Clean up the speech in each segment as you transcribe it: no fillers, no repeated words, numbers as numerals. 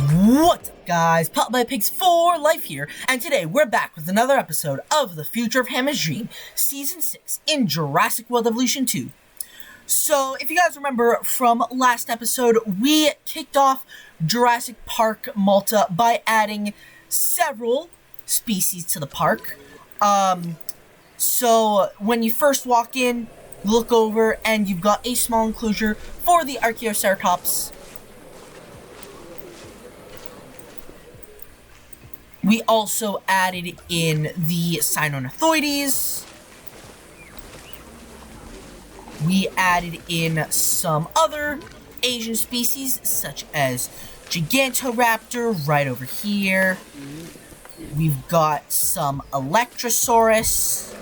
What's up, guys? Pop My Pigs for Life here, and today we're back with another episode of The Future of Hammond's Dream, Season 6 in Jurassic World Evolution 2. So, if you guys remember from last episode, we kicked off Jurassic Park Malta by adding several species to the park. So when you first walk in, you look over and you've got a small enclosure for the Archaeoceratops. We also added in the Cynonothoides. We added in some other Asian species, such as Gigantoraptor right over here. We've got some Electrosaurus.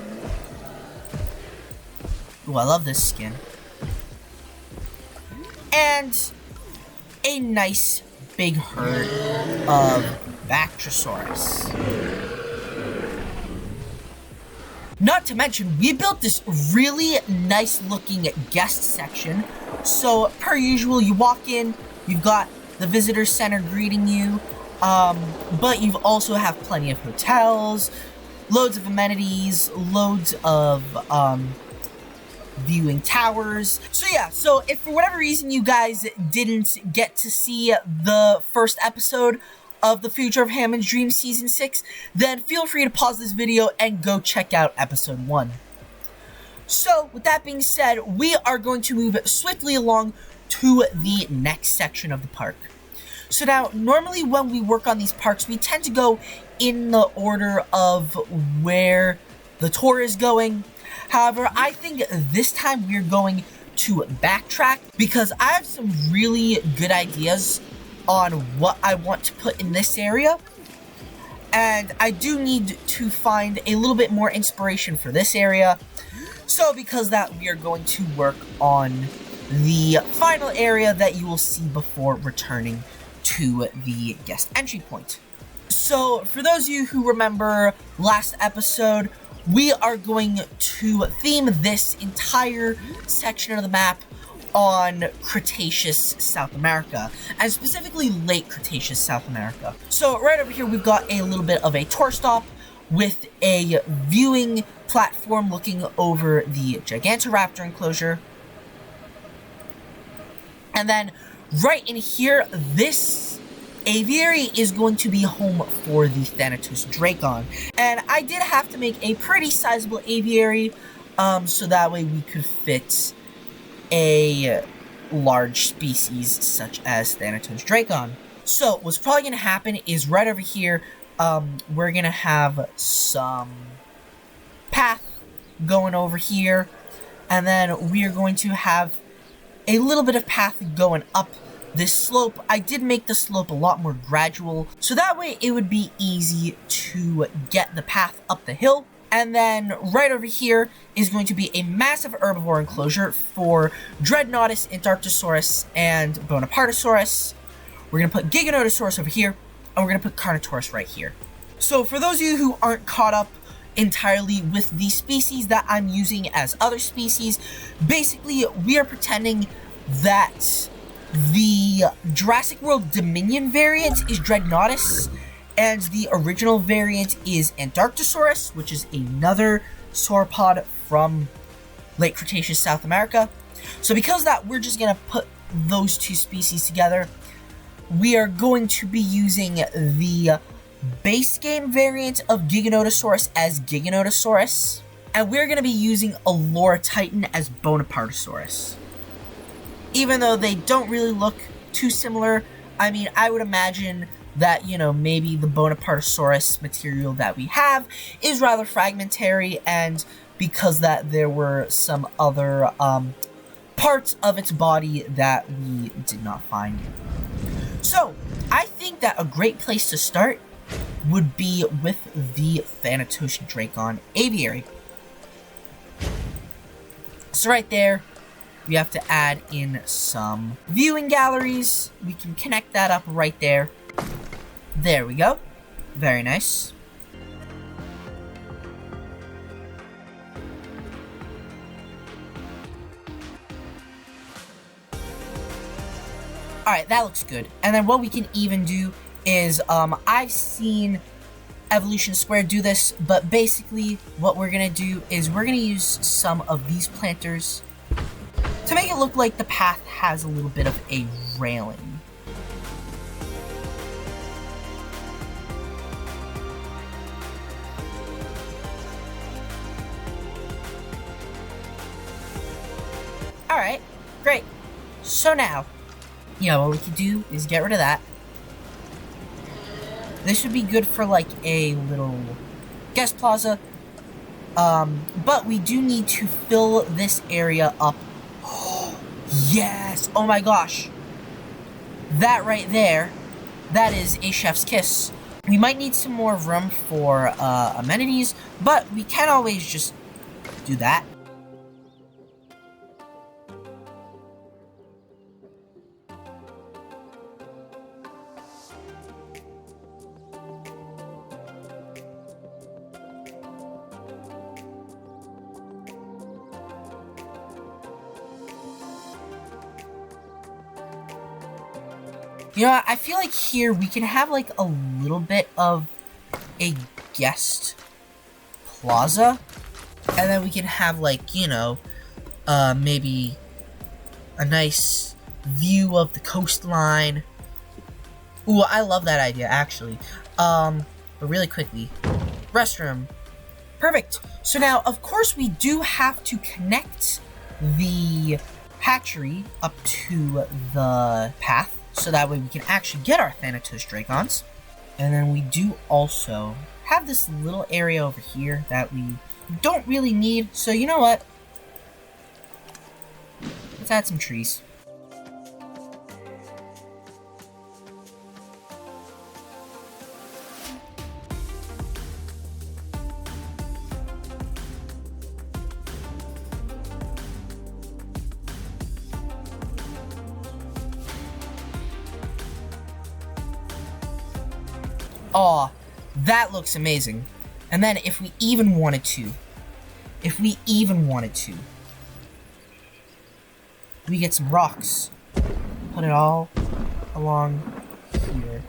Ooh, I love this skin. And a nice big herd of Bactrosaurus. Not to mention, we built this really nice looking guest section. So, per usual, you walk in, you've got the visitor center greeting you, but you also have plenty of hotels, loads of amenities, loads of, viewing towers. So yeah, so if for whatever reason you guys didn't get to see the first episode of The Future of Hammond's Dream Season 6, then feel free to pause this video and go check out Episode 1. So, with that being said, we are going to move swiftly along to the next section of the park. So now, normally when we work on these parks, we tend to go in the order of where the tour is going. However, I think this time we're going to backtrack because I have some really good ideas on what I want to put in this area. And I do need to find a little bit more inspiration for this area. So because of that, we are going to work on the final area that you will see before returning to the guest entry point. So for those of you who remember last episode, we are going to theme this entire section of the map on Cretaceous South America, and specifically Late Cretaceous South America. So right over here we've got a little bit of a tour stop with a viewing platform looking over the Gigantoraptor enclosure. And then right in here, this aviary is going to be home for the Thanatosdrakon. And I did have to make a pretty sizable aviary, so that way we could fit a large species such as Thanatosdrakon. So what's probably going to happen is right over here, we're going to have some path going over here, and then we are going to have a little bit of path going up this slope. I did make the slope a lot more gradual, so that way it would be easy to get the path up the hill. And then right over here is going to be a massive herbivore enclosure for Dreadnoughtus, Antarctosaurus, and Bonapartesaurus. We're going to put Giganotosaurus over here, and we're going to put Carnotaurus right here. So for those of you who aren't caught up entirely with the species that I'm using as other species, basically we are pretending that the Jurassic World Dominion variant is Dreadnoughtus, and the original variant is Antarctosaurus, which is another sauropod from Late Cretaceous South America. So because of that, we're just going to put those two species together. We are going to be using the base game variant of Giganotosaurus as Giganotosaurus, and we're going to be using Allura Titan as Bonapartesaurus. Even though they don't really look too similar, I mean, I would imagine that, you know, maybe the Bonapartesaurus material that we have is rather fragmentary, and because that there were some other parts of its body that we did not find. So, I think that a great place to start would be with the Thanatosdrakon aviary. So right there, we have to add in some viewing galleries. We can connect that up right there. There we go. Very nice. Alright, that looks good. And then what we can even do is, I've seen Evolution Square do this, but basically what we're gonna do is we're gonna use some of these planters to make it look like the path has a little bit of a railing. Alright, great. So now, what we can do is get rid of that. This would be good for like a little guest plaza. But we do need to fill this area up. Yes! Oh my gosh. That right there, that is a chef's kiss. We might need some more room for amenities, but we can always just do that. I feel like here we can have like a little bit of a guest plaza. And then we can have like, maybe a nice view of the coastline. Ooh, I love that idea, actually. But really quickly, restroom. Perfect. So now, of course, we do have to connect the hatchery up to the path. So that way we can actually get our Thanatosdrakons. And then we do also have this little area over here that we don't really need. So you know what? Let's add some trees. Aw, that looks amazing. And then if we even wanted to, we get some rocks. Put it all along here.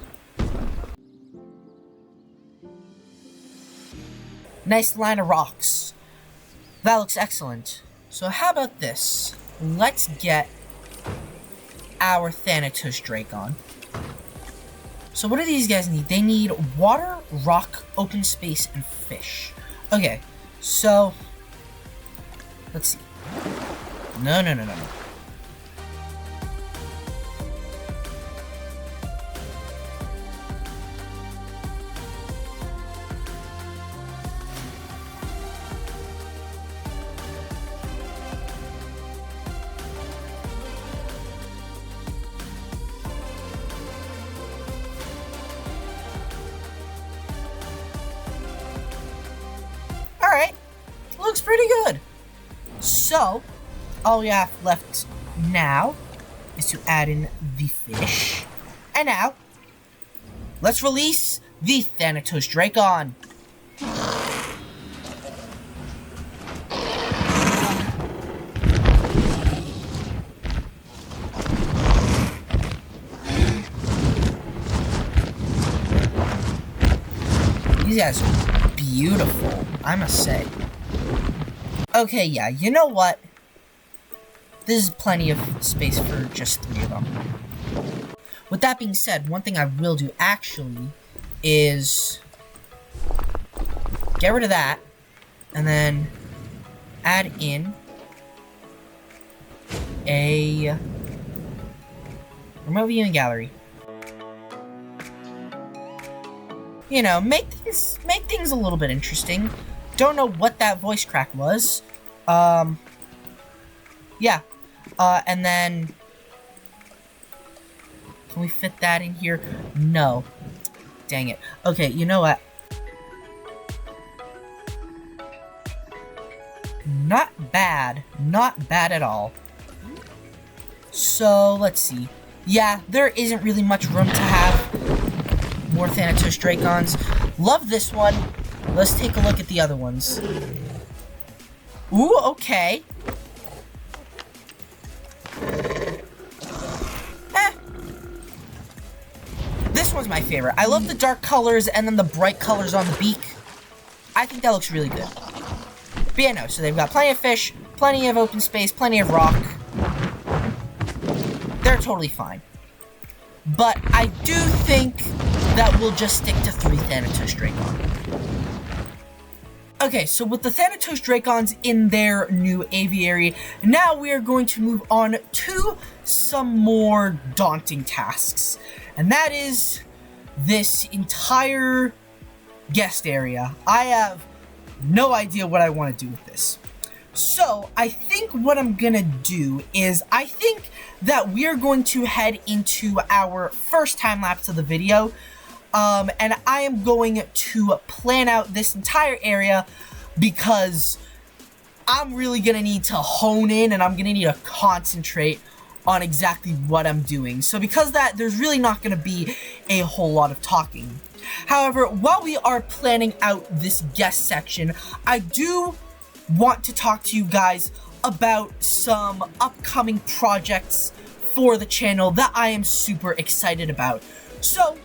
Nice line of rocks. That looks excellent. So how about this? Let's get our Thanatosdrakon. So what do these guys need? They need water, rock, open space, and fish. Okay, so let's see. No. Alright, looks pretty good. So, all we have left now is to add in the fish. And now, let's release the Thanatosdrakon. These guys are beautiful, I must say. Okay, yeah, you know what? This is plenty of space for just 3 of them. With that being said, one thing I will do actually is get rid of that and then add in a remote viewing gallery. You know, make things a little bit interesting. Don't know what that voice crack was. Yeah. And then can we fit that in here? No. Dang it. Okay, you know what? Not bad. Not bad at all. So, let's see. Yeah, there isn't really much room to have more Thanatosdrakons. Love this one. Let's take a look at the other ones. Ooh, okay. one's my favorite. I love the dark colors and then the bright colors on the beak. I think that looks really good. But yeah, no, so they've got plenty of fish, plenty of open space, plenty of rock. They're totally fine. But I do think that we'll just stick to 3 Thanatosdrakon. Okay, so with the Thanatosdrakons in their new aviary, now we are going to move on to some more daunting tasks. And that is this entire guest area. I have no idea what I want to do with this. So, I think what I'm gonna do is, I think that we're going to head into our first time lapse of the video. And I am going to plan out this entire area because I'm really gonna need to hone in and I'm gonna need to concentrate on exactly what I'm doing. So because of that, there's really not gonna be a whole lot of talking. However, while we are planning out this guest section, I do want to talk to you guys about some upcoming projects for the channel that I am super excited about. So,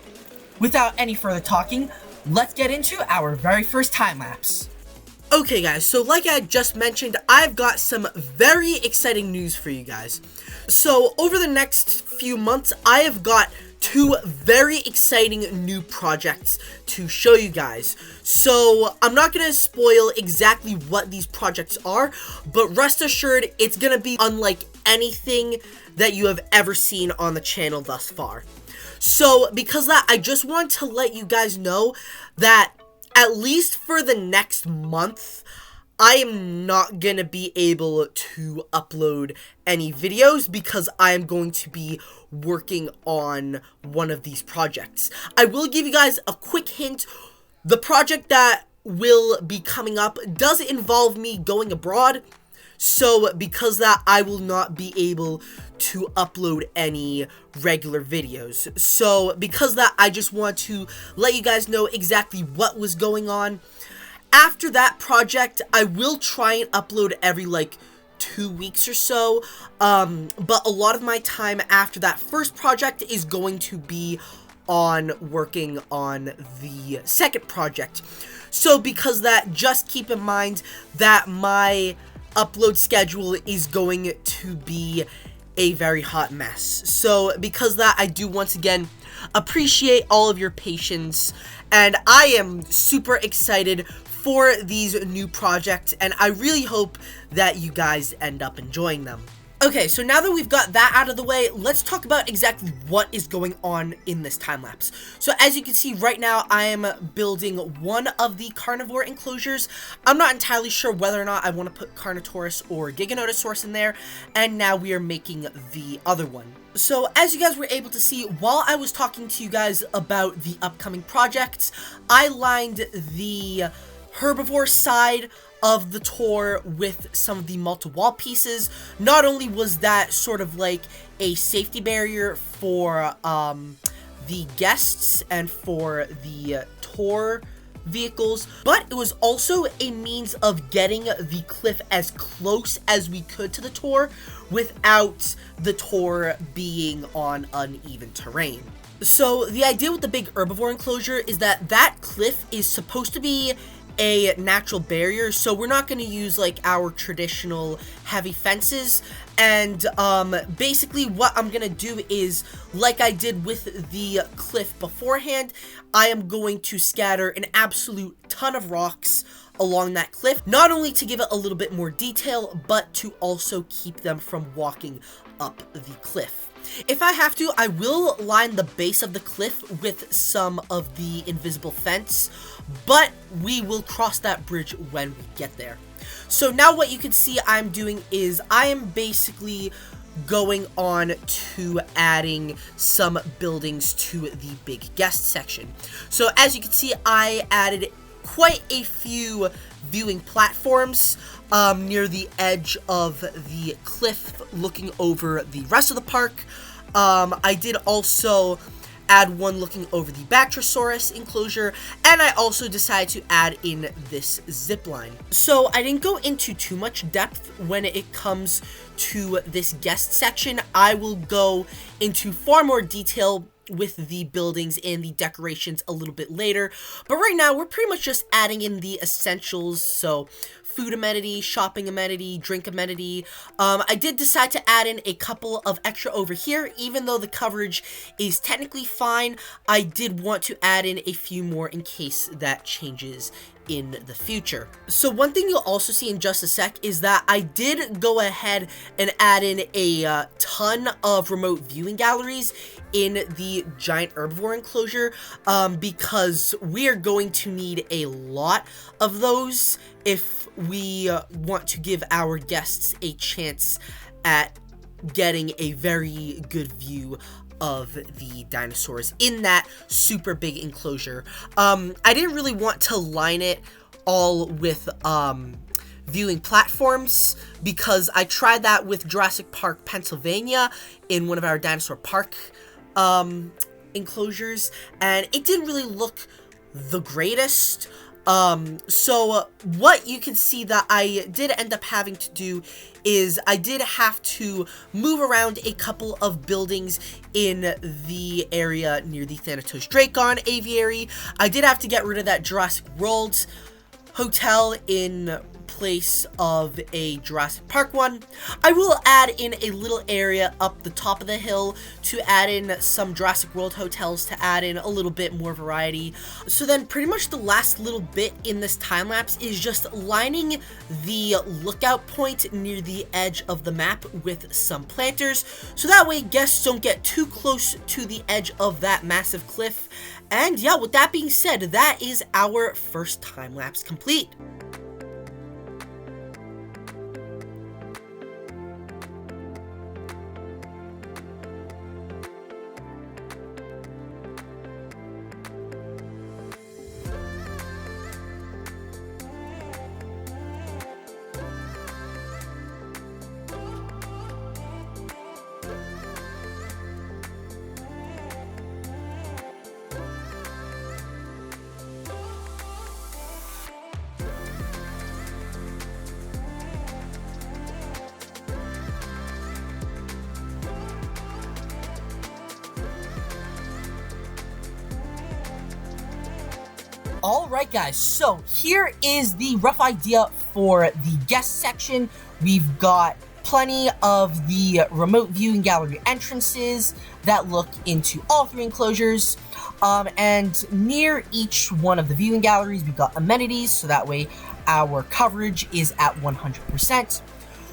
without any further talking, let's get into our very first time lapse. Okay guys, so like I just mentioned, I've got some very exciting news for you guys. So over the next few months, I have got 2 very exciting new projects to show you guys. So I'm not going to spoil exactly what these projects are, but rest assured it's going to be unlike anything that you have ever seen on the channel thus far. So because of that, I just want to let you guys know that at least for the next month, I am not going to be able to upload any videos because I am going to be working on one of these projects. I will give you guys a quick hint. The project that will be coming up does involve me going abroad. So because of that, I will not be able to upload any regular videos. So because of that, I just want to let you guys know exactly what was going on. After that project, I will try and upload every, 2 weeks or so, but a lot of my time after that first project is going to be on working on the second project. So because of that, just keep in mind that my upload schedule is going to be a very hot mess. So because of that, I do once again appreciate all of your patience, and I am super excited for these new projects, and I really hope that you guys end up enjoying them. Okay, so now that we've got that out of the way, let's talk about exactly what is going on in this time-lapse. So as you can see right now, I am building one of the carnivore enclosures. I'm not entirely sure whether or not I want to put Carnotaurus or Giganotosaurus in there, and now we are making the other one. So as you guys were able to see, while I was talking to you guys about the upcoming projects, I lined the herbivore side of the tour with some of the Malta wall pieces. Not only was that sort of like a safety barrier for the guests and for the tour vehicles, but it was also a means of getting the cliff as close as we could to the tour without the tour being on uneven terrain. So the idea with the big herbivore enclosure is that that cliff is supposed to be a natural barrier, so we're not going to use like our traditional heavy fences, and basically what I'm going to do is, like I did with the cliff beforehand, I am going to scatter an absolute ton of rocks along that cliff, not only to give it a little bit more detail, but to also keep them from walking up the cliff. If I have to, I will line the base of the cliff with some of the invisible fence, but we will cross that bridge when we get there. So now what you can see I'm doing is I am basically going on to adding some buildings to the big guest section. So as you can see, I added quite a few viewing platforms near the edge of the cliff looking over the rest of the park. I did also add one looking over the Bactrosaurus enclosure, and I also decided to add in this zip line. So I didn't go into too much depth when it comes to this guest section. I will go into far more detail with the buildings and the decorations a little bit later. But right now, we're pretty much just adding in the essentials, so food amenity, shopping amenity, drink amenity. I did decide to add in a couple of extra over here. Even though the coverage is technically fine, I did want to add in a few more in case that changes in the future. So one thing you'll also see in just a sec is that I did go ahead and add in a ton of remote viewing galleries in the giant herbivore enclosure, because we are going to need a lot of those if we want to give our guests a chance at getting a very good view of the dinosaurs in that super big enclosure. I didn't really want to line it all with viewing platforms, because I tried that with Jurassic Park, Pennsylvania, in one of our dinosaur park enclosures, and it didn't really look the greatest. So what you can see that I did end up having to do is I did have to move around a couple of buildings in the area near the Thanatosdrakon aviary. I did have to get rid of that Jurassic World hotel in place of a Jurassic Park one. I will add in a little area up the top of the hill to add in some Jurassic World hotels to add in a little bit more variety. So then pretty much the last little bit in this time lapse is just lining the lookout point near the edge of the map with some planters, so that way guests don't get too close to the edge of that massive cliff. And yeah, with that being said, that is our first time lapse complete. Alright guys, so here is the rough idea for the guest section. We've got plenty of the remote viewing gallery entrances that look into all three enclosures. And near each one of the viewing galleries, we've got amenities, so that way our coverage is at 100%.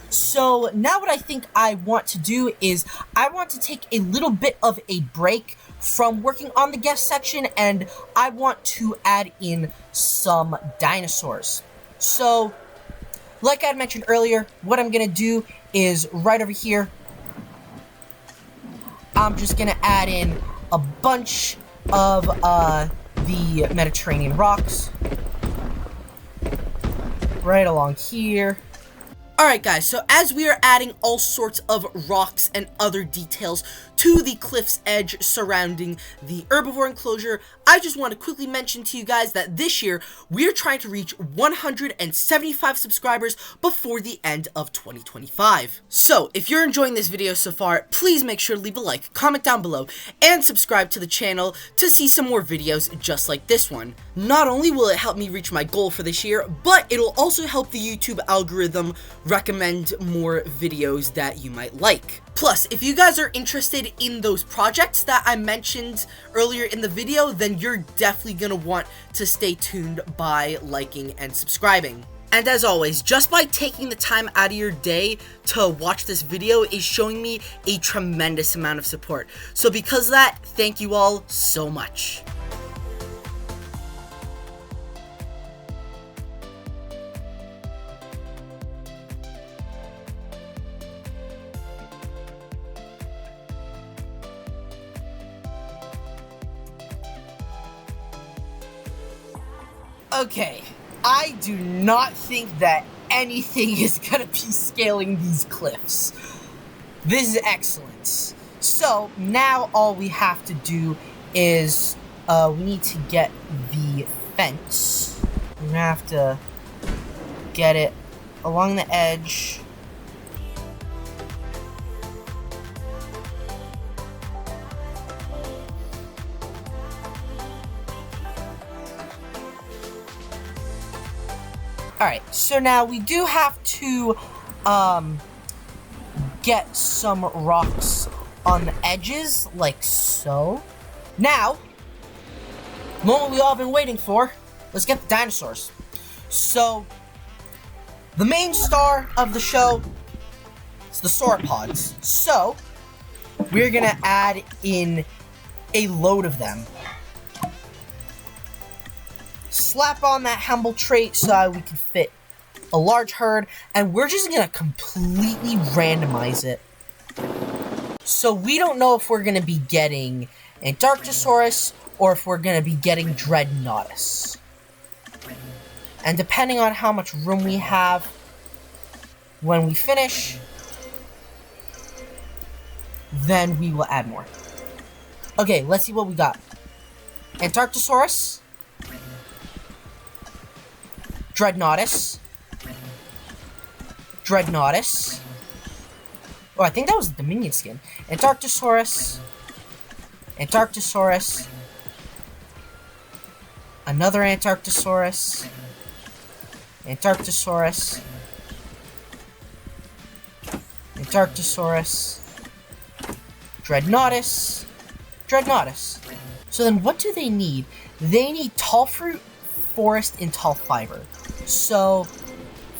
So now what I think I want to do is I want to take a little bit of a break from working on the guest section, and I want to add in some dinosaurs. So, like I had mentioned earlier, what I'm going to do is right over here, I'm just going to add in a bunch of the Mediterranean rocks right along here. Alright guys, so as we are adding all sorts of rocks and other details to the cliff's edge surrounding the herbivore enclosure, I just want to quickly mention to you guys that this year we're trying to reach 175 subscribers before the end of 2025. So if you're enjoying this video so far, please make sure to leave a like, comment down below, and subscribe to the channel to see some more videos just like this one. Not only will it help me reach my goal for this year, but it'll also help the YouTube algorithm recommend more videos that you might like. Plus, if you guys are interested in those projects that I mentioned earlier in the video, then you're definitely gonna want to stay tuned by liking and subscribing. And as always, just by taking the time out of your day to watch this video is showing me a tremendous amount of support. So because of that, thank you all so much. Okay, I do not think that anything is gonna be scaling these cliffs. This is excellent. So, now all we have to do is, we need to get the fence. We're gonna have to get it along the edge. Alright, so now we do have to, get some rocks on the edges, like so. Now, the moment we all been waiting for, let's get the dinosaurs. So, the main star of the show is the sauropods. So, we're gonna add in a load of them. Slap on that humble trait so that we can fit a large herd, and we're just gonna completely randomize it. So we don't know if we're gonna be getting Antarctosaurus or if we're gonna be getting Dreadnoughtus. And depending on how much room we have when we finish, then we will add more. Okay, let's see what we got. Antarctosaurus, Dreadnoughtus, Dreadnoughtus. Oh, I think that was the Dominion skin. Antarctosaurus, Antarctosaurus, another Antarctosaurus, Antarctosaurus, Antarctosaurus, Dreadnoughtus, Dreadnoughtus. So then what do they need? They need tall fruit, forest, and tall fiber. So,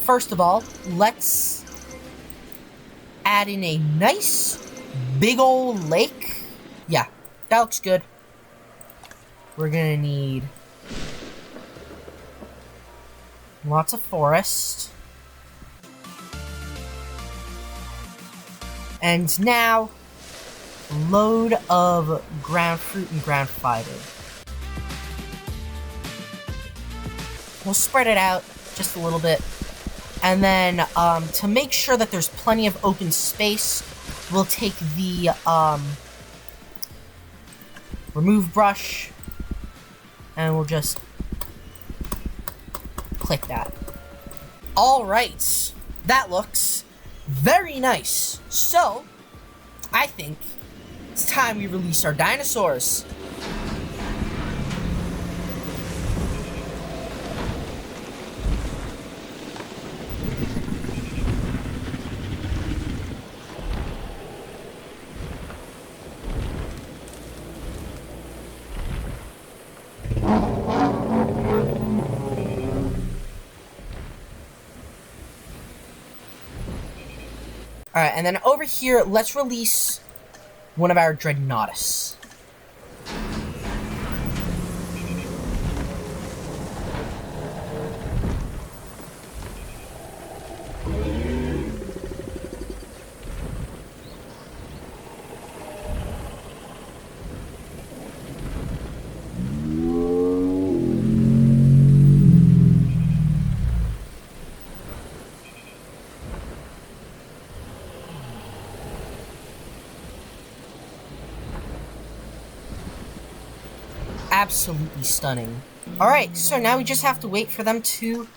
first of all, let's add in a nice big old lake. Yeah, that looks good. We're gonna need lots of forest. And now, a load of ground fruit and ground fiber. We'll spread it out just a little bit. And then, to make sure that there's plenty of open space, we'll take the, remove brush, and we'll just click that. Alright, that looks very nice. So, I think it's time we release our dinosaurs. Alright, and then over here, let's release one of our Dreadnoughtus. Absolutely stunning. Alright, so now we just have to wait for them to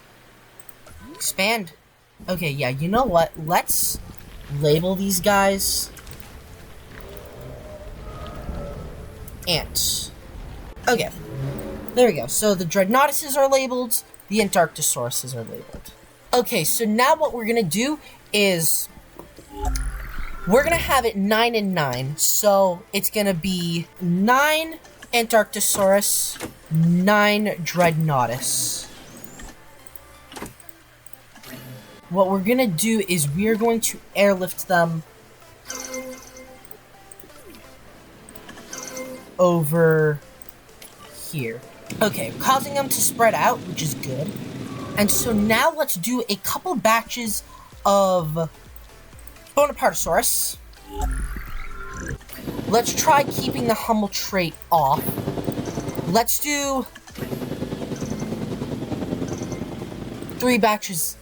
expand. Okay, yeah, you know what? Let's label these guys ants. Okay, there we go. So the Dreadnoughtuses are labeled, the Antarctosauruses are labeled. Okay, so now what we're gonna do is we're gonna have it 9 and 9. So it's gonna be 9 Antarctosaurus, 9 Dreadnoughtus. What we're gonna do is we're going to airlift them over here. Okay, causing them to spread out, which is good. And so now let's do a couple batches of Bonapartesaurus. Let's try keeping the humble trait off. Let's do 3 batches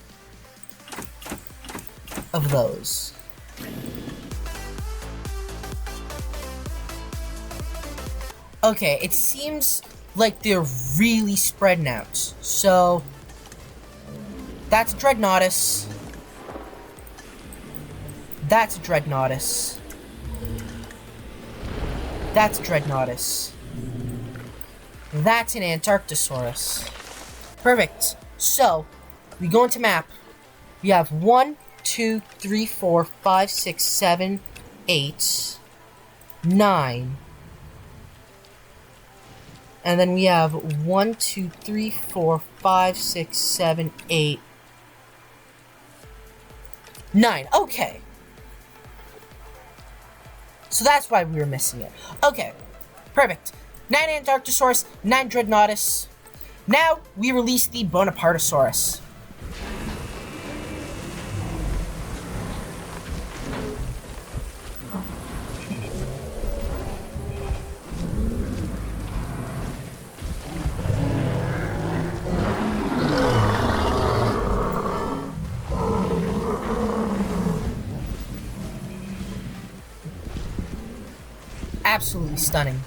of those. Okay, it seems like they're really spreading out. So, that's Dreadnoughtus. That's Dreadnoughtus. That's Dreadnoughtus. That's an Antarctosaurus. Perfect. So, we go into map. We have 1, 2, 3, 4, 5, 6, 7, 8, 9. And then we have 1, 2, 3, 4, 5, 6, 7, 8, 9. Okay. So that's why we were missing it. Okay. Perfect. 9 Antarctosaurus, 9 Dreadnoughtus. Now we release the Bonapartesaurus. Absolutely stunning.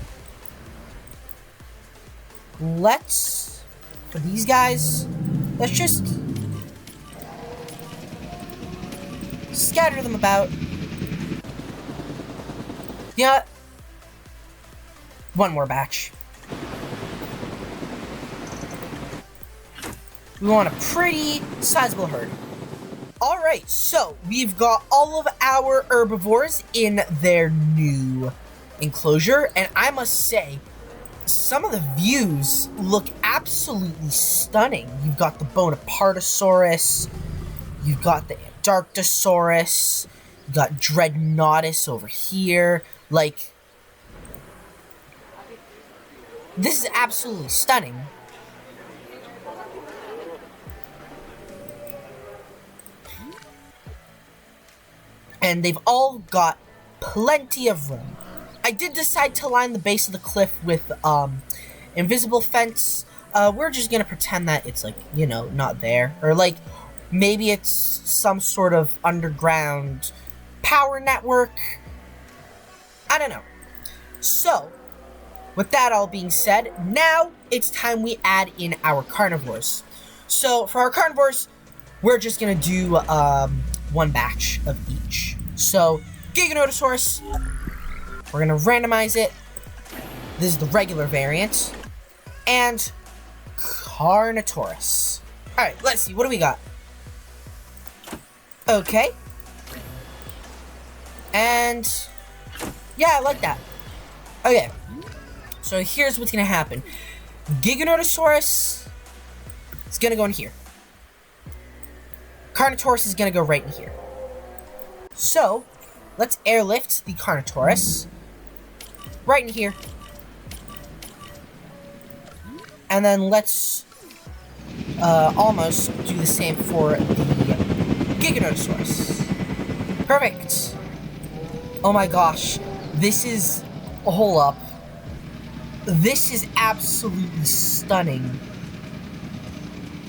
For these guys, let's just scatter them about. Yeah. One more batch. We want a pretty sizable herd. Alright, so we've got all of our herbivores in their new enclosure, and I must say, some of the views look absolutely stunning. You've got the Bonapartesaurus, you've got the Antarctosaurus, you've got Dreadnoughtus over here. Like, this is absolutely stunning. And they've all got plenty of room. I did decide to line the base of the cliff with invisible fence. We're just gonna pretend that it's like, you know, not there. Or like, maybe it's some sort of underground power network. I don't know. So, with that all being said, now it's time we add in our carnivores. So, for our carnivores, we're just gonna do one batch of each. So, Giganotosaurus, we're gonna randomize it. This is the regular variant. And Carnotaurus. Alright, let's see, what do we got? Okay. And yeah, I like that. Okay. So here's what's gonna happen. Giganotosaurus is gonna go in here. Carnotaurus is gonna go right in here. So, let's airlift the Carnotaurus right in here. And then let's almost do the same for the Giganotosaurus. Perfect. Oh my gosh. This is a hole up. This is absolutely stunning.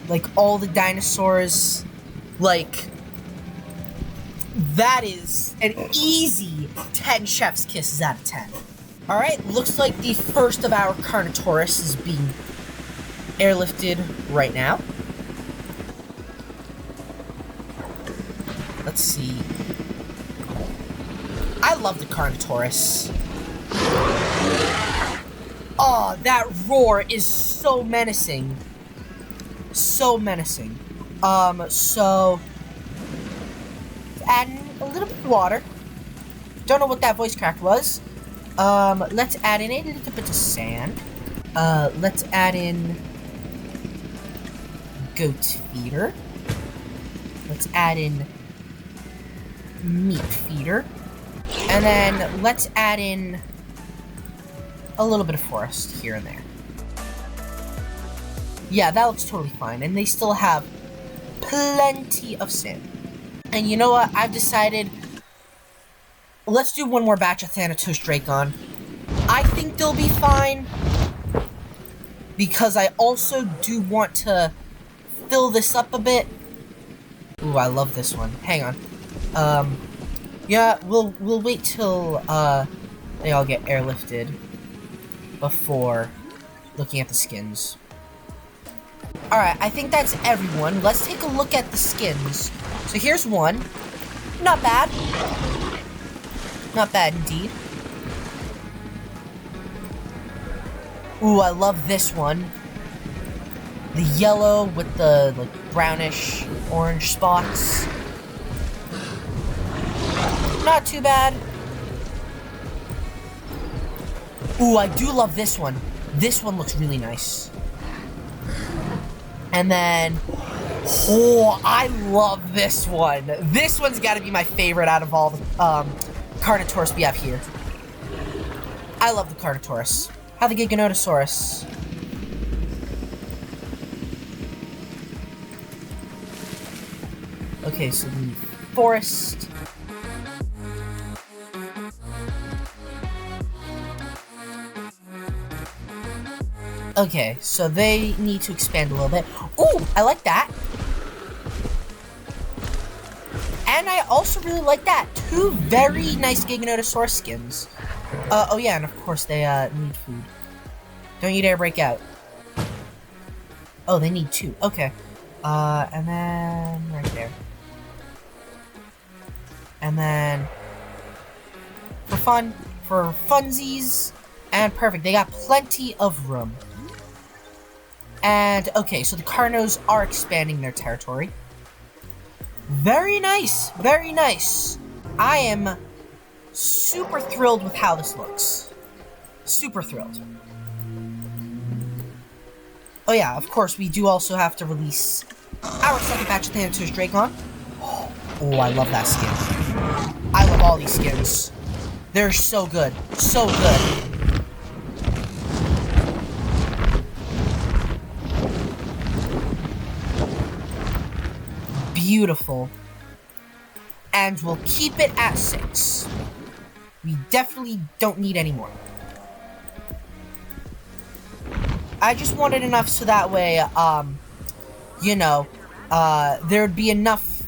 Like, all the dinosaurs. Like, that is an easy 10 chef's kisses out of 10. Alright, looks like the first of our Carnotaurus is being airlifted right now. Let's see. I love the Carnotaurus. Oh, that roar is so menacing. So menacing. So add in a little bit of water. Don't know what that voice crack was. Let's add in a little bit of sand. Let's add in goat feeder. Let's add in meat feeder. And then let's add in a little bit of forest here and there. Yeah, that looks totally fine. And they still have plenty of sand. And you know what? I've decided, let's do one more batch of Thanatosdrakon. I think they'll be fine, because I also do want to fill this up a bit. Ooh, I love this one. Hang on. Yeah, we'll wait till they all get airlifted before looking at the skins. Alright, I think that's everyone. Let's take a look at the skins. So here's one. Not bad. Not bad indeed. Ooh, I love this one. the yellow with the like brownish orange spots. Not too bad. Ooh, I do love this one. This one looks really nice. And then, oh, I love this one. This one's got to be my favorite out of all the Carnotaurus we have here. I love the Carnotaurus. How the Giganotosaurus. Okay, so the forest. Okay, so they need to expand a little bit. Ooh, I like that. And I also really like that. Two very nice Giganotosaurus skins. Oh yeah, and of course they need food. Don't you dare break out. Oh, they need two. Okay. And then right there. And then for funsies, and perfect. They got plenty of room. And okay, so the Carnos are expanding their territory. Very nice, very nice. I am super thrilled with how this looks. Super thrilled. Oh yeah, of course, we do also have to release our second batch of Thanatosdrakon. Oh, I love that skin. I love all these skins. They're so good. So good. Beautiful. And we'll keep it at 6. We definitely don't need any more. I just wanted enough so that way, there'd be enough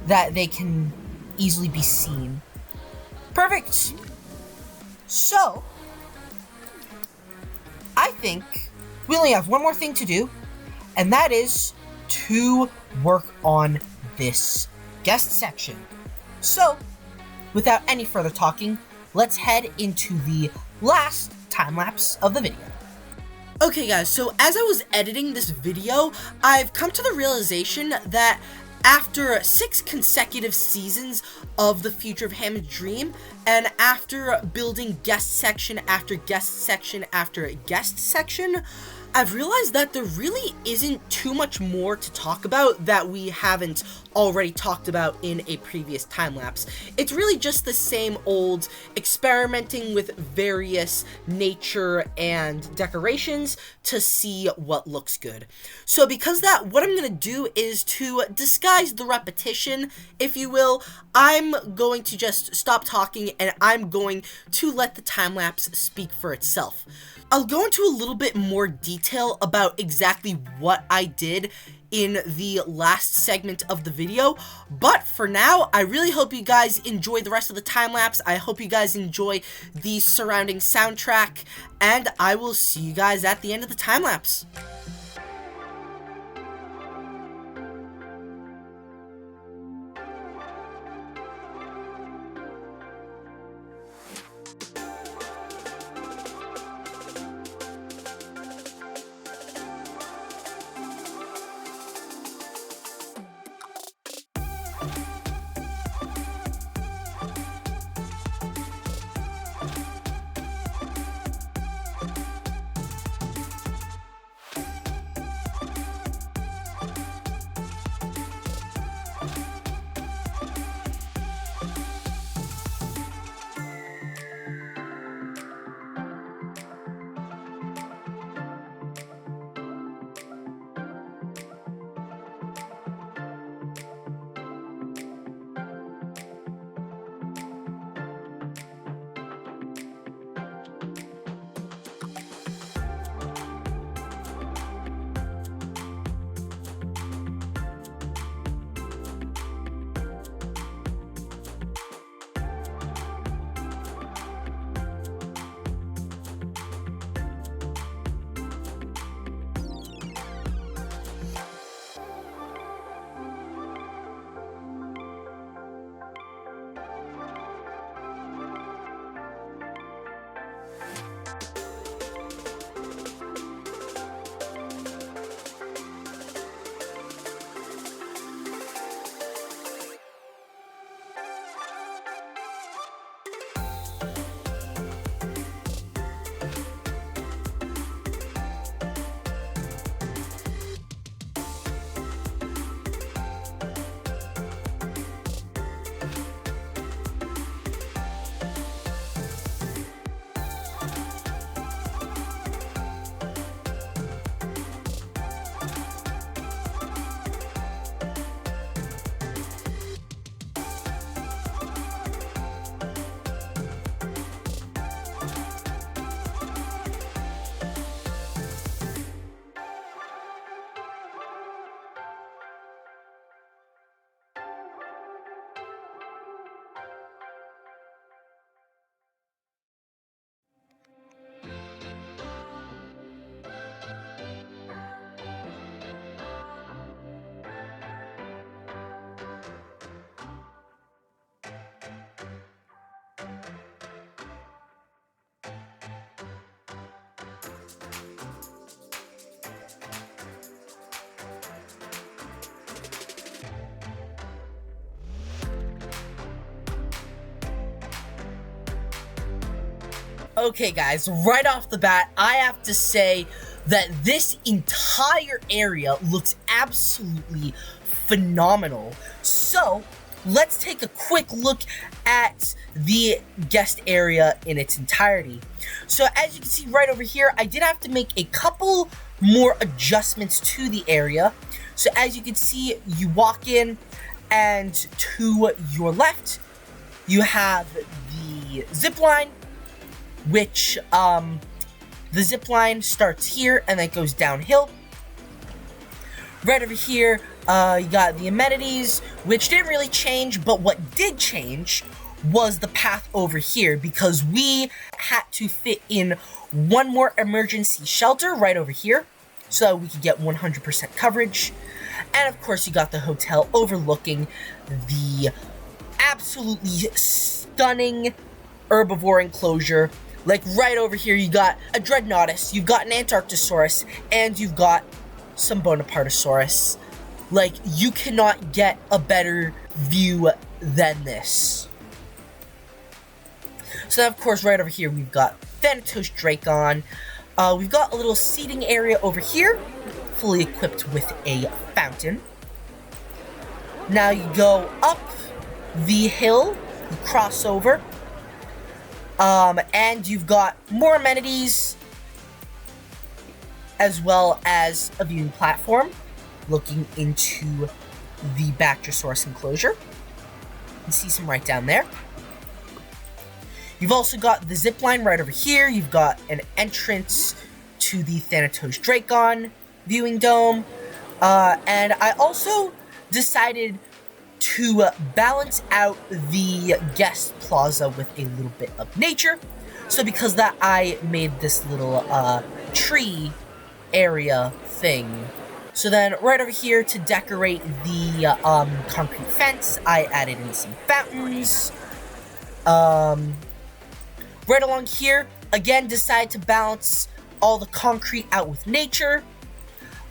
that they can easily be seen. Perfect. So, I think we only have one more thing to do, and that is to work on this guest section. So, without any further talking, let's head into the last time-lapse of the video. Okay guys, so as I was editing this video, I've come to the realization that after 6 consecutive seasons of the Future of Hammond's Dream, and after building guest section after guest section after guest section, I've realized that there really isn't too much more to talk about that we haven't already talked about in a previous time-lapse. It's really just the same old experimenting with various nature and decorations to see what looks good. So because of that, what I'm going to do is to disguise the repetition, if you will. I'm going to just stop talking and I'm going to let the time-lapse speak for itself. I'll go into a little bit more detail about exactly what I did in the last segment of the video, but for now, I really hope you guys enjoy the rest of the time-lapse. I hope you guys enjoy the surrounding soundtrack, and I will see you guys at the end of the time-lapse. Okay, guys, right off the bat, I have to say that this entire area looks absolutely phenomenal. So, let's take a quick look at the guest area in its entirety. So, as you can see right over here, I did have to make a couple more adjustments to the area. So, as you can see, you walk in, and to your left, you have the zip line, which, the zip line starts here and then goes downhill. Right over here, you got the amenities, which didn't really change, but what did change was the path over here, because we had to fit in one more emergency shelter right over here, so we could get 100% coverage. And of course, you got the hotel overlooking the absolutely stunning herbivore enclosure. Like, right over here, you got a Dreadnoughtus, you've got an Antarctosaurus, and you've got some Bonapartesaurus. Like, you cannot get a better view than this. So, of course, right over here, we've got Thanatosdrakon. We've got a little seating area over here, fully equipped with a fountain. Now you go up the hill, you cross over, and you've got more amenities, as well as a viewing platform looking into the Bactrosaurus enclosure. You can see some right down there. You've also got the zip line right over here. You've got an entrance to the Thanatosdrakon viewing dome. And I also decided to balance out the guest plaza with a little bit of nature. So because of that, I made this little tree area thing. So then right over here, to decorate the concrete fence, I added in some fountains. Right along here, again, decided to balance all the concrete out with nature.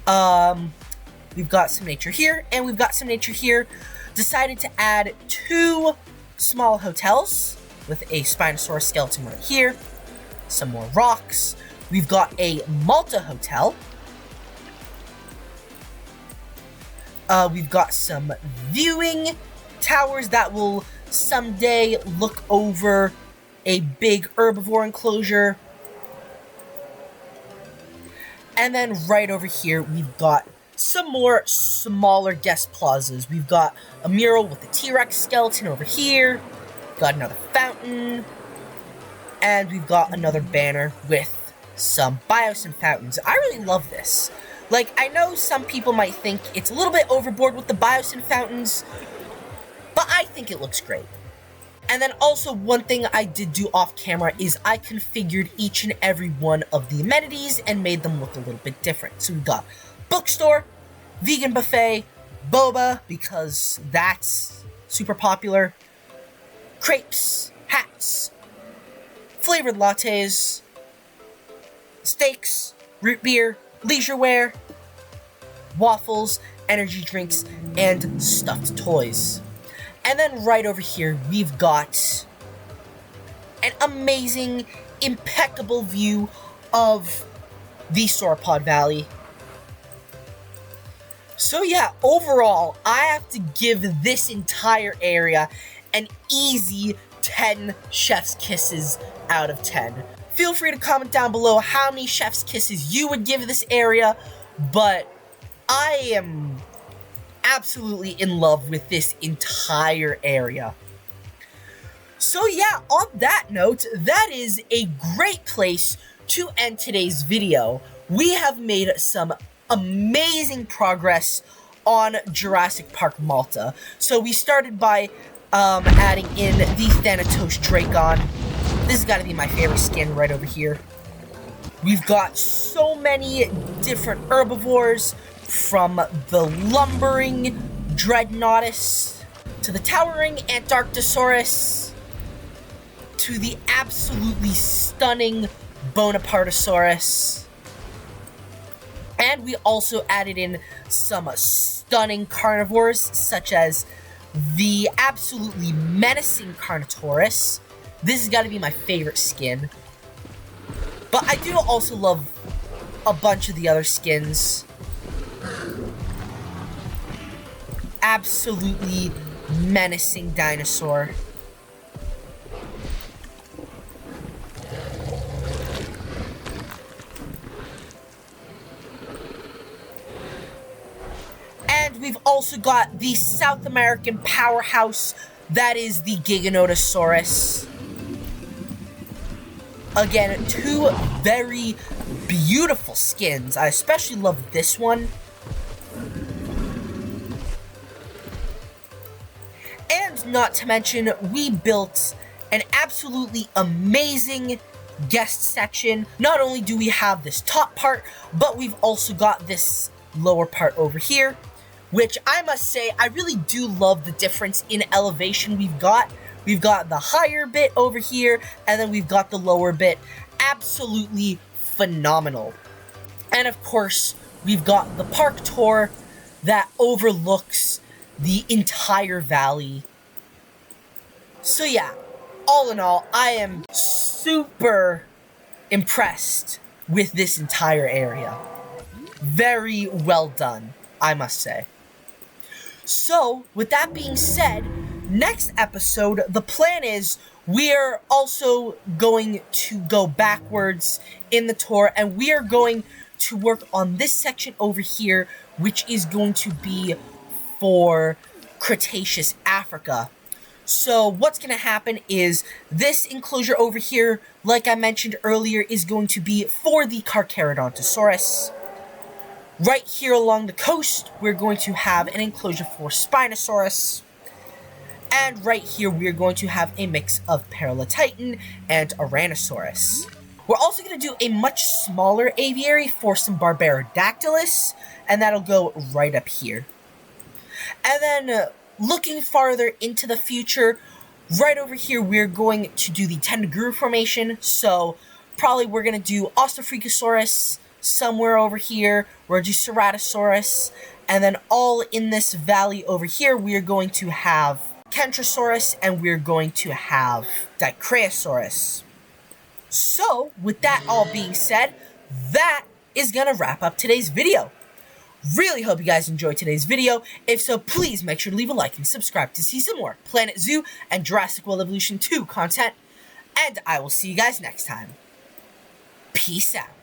We've got some nature here, and we've got some nature here. Decided to add 2 small hotels with a Spinosaurus skeleton right here. Some more rocks. We've got a Malta hotel. We've got some viewing towers that will someday look over a big herbivore enclosure. And then right over here, we've got some more smaller guest plazas. We've got a mural with a T-Rex skeleton over here. Got another fountain. And we've got another banner with some Biosyn fountains. I really love this. Like, I know some people might think it's a little bit overboard with the Biosyn fountains, but I think it looks great. And then also, one thing I did do off camera is I configured each and every one of the amenities and made them look a little bit different. So we've got bookstore, vegan buffet, boba, because that's super popular, crepes, hats, flavored lattes, steaks, root beer, leisure wear, waffles, energy drinks, and stuffed toys. And then right over here, we've got an amazing, impeccable view of the Sauropod Valley. So yeah, overall, I have to give this entire area an easy 10 chef's kisses out of 10. Feel free to comment down below how many chef's kisses you would give this area, but I am absolutely in love with this entire area. So yeah, on that note, that is a great place to end today's video. We have made some amazing progress on Jurassic Park Malta. So we started by adding in the Thanatosdrakon. This has got to be my favorite skin right over here. We've got so many different herbivores, from the lumbering Dreadnoughtus, to the towering Antarctosaurus, to the absolutely stunning Bonapartesaurus. And we also added in some stunning carnivores, such as the absolutely menacing Carnotaurus. This has got to be my favorite skin. But I do also love a bunch of the other skins. Absolutely menacing dinosaur. And we've also got the South American powerhouse, that is the Giganotosaurus. Again, two very beautiful skins. I especially love this one. And not to mention, we built an absolutely amazing guest section. Not only do we have this top part, but we've also got this lower part over here, which I must say, I really do love the difference in elevation we've got. We've got the higher bit over here, and then we've got the lower bit. Absolutely phenomenal. And of course, we've got the park tour that overlooks the entire valley. So yeah, all in all, I am super impressed with this entire area. Very well done, I must say. So, with that being said, next episode, the plan is we're also going to go backwards in the tour, and we are going to work on this section over here, which is going to be for Cretaceous Africa. So what's going to happen is this enclosure over here, like I mentioned earlier, is going to be for the Carnotaurus. Right here along the coast, we're going to have an enclosure for Spinosaurus. And right here, we're going to have a mix of Paralititan and Tyrannosaurus. We're also going to do a much smaller aviary for some Barbarodactylus, and that'll go right up here. And then, looking farther into the future, right over here, we're going to do the Tendaguru formation. So, probably we're going to do Australopithecus somewhere over here. We're going to do Ceratosaurus. And then all in this valley over here, we're going to have Kentrosaurus, and we're going to have Dicraeosaurus. So, with that all being said, that is going to wrap up today's video. Really hope you guys enjoyed today's video. If so, please make sure to leave a like and subscribe to see some more Planet Zoo and Jurassic World Evolution 2 content. And I will see you guys next time. Peace out.